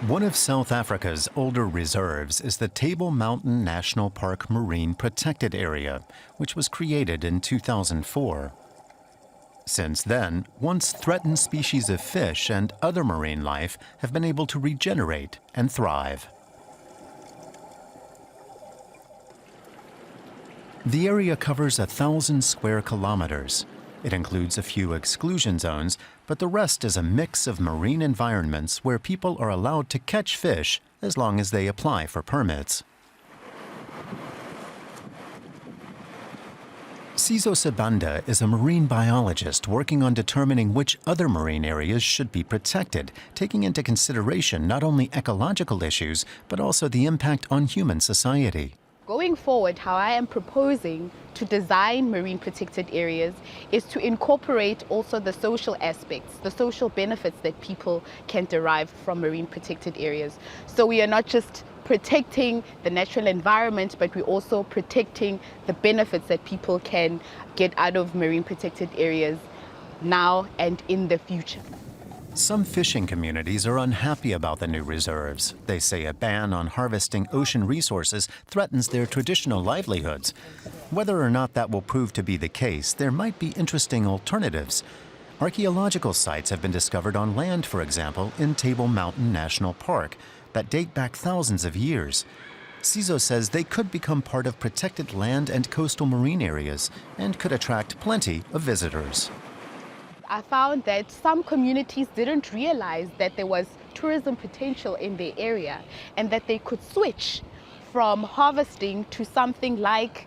One of South Africa's older reserves is the Table Mountain National Park Marine Protected Area, which was created in 2004. Since then, once threatened species of fish and other marine life have been able to regenerate and thrive. The area covers 1,000 square kilometers. It includes a few exclusion zones, but the rest is a mix of marine environments where people are allowed to catch fish as long as they apply for permits. Sizo Sibanda is a marine biologist working on determining which other marine areas should be protected, taking into consideration not only ecological issues, but also the impact on human society. Going forward, how I am proposing to design marine protected areas is to incorporate also the social aspects, the social benefits that people can derive from marine protected areas. So we are not just protecting the natural environment, but we're also protecting the benefits that people can get out of marine protected areas now and in the future. Some fishing communities are unhappy about the new reserves. They say a ban on harvesting ocean resources threatens their traditional livelihoods. Whether or not that will prove to be the case, there might be interesting alternatives. Archaeological sites have been discovered on land, for example, in Table Mountain National Park, that date back thousands of years. Sizo says they could become part of protected land and coastal marine areas and could attract plenty of visitors. I found that some communities didn't realize that there was tourism potential in their area and that they could switch from harvesting to something like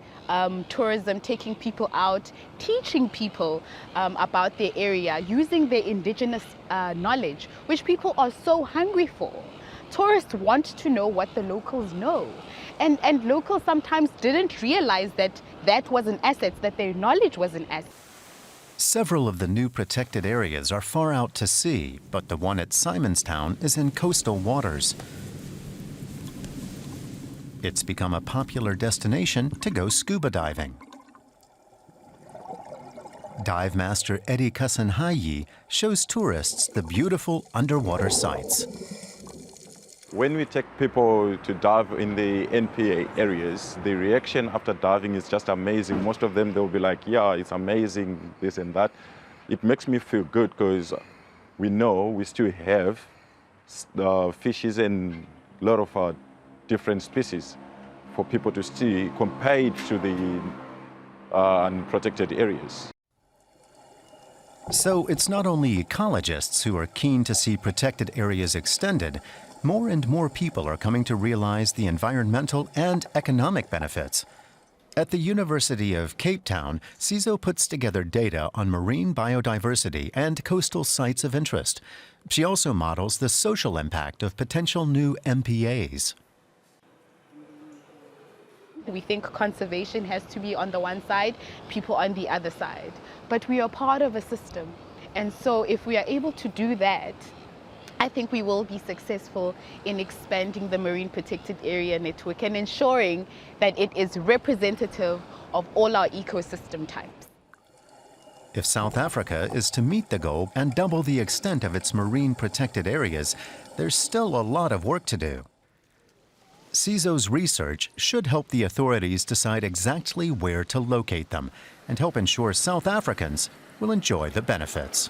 tourism, taking people out, teaching people about their area, using their indigenous knowledge, which people are so hungry for. Tourists want to know what the locals know. And locals sometimes didn't realize that that was an asset, that their knowledge was an asset. Several of the new protected areas are far out to sea, but the one at Simonstown is in coastal waters. It's become a popular destination to go scuba diving. Dive master Eddie Kasanhayi shows tourists the beautiful underwater sights. When we take people to dive in the NPA areas, the reaction after diving is just amazing. Most of them, they'll be like, yeah, it's amazing, this and that. It makes me feel good because we know we still have fishes and a lot of different species for people to see compared to the unprotected areas. So it's not only ecologists who are keen to see protected areas extended. More and more people are coming to realize the environmental and economic benefits. At the University of Cape Town, Sizo puts together data on marine biodiversity and coastal sites of interest. She also models the social impact of potential new MPAs. We think conservation has to be on the one side, people on the other side. But we are part of a system. And so if we are able to do that, I think we will be successful in expanding the marine protected area network and ensuring that it is representative of all our ecosystem types. If South Africa is to meet the goal and double the extent of its marine protected areas, there's still a lot of work to do. Sizo's research should help the authorities decide exactly where to locate them and help ensure South Africans will enjoy the benefits.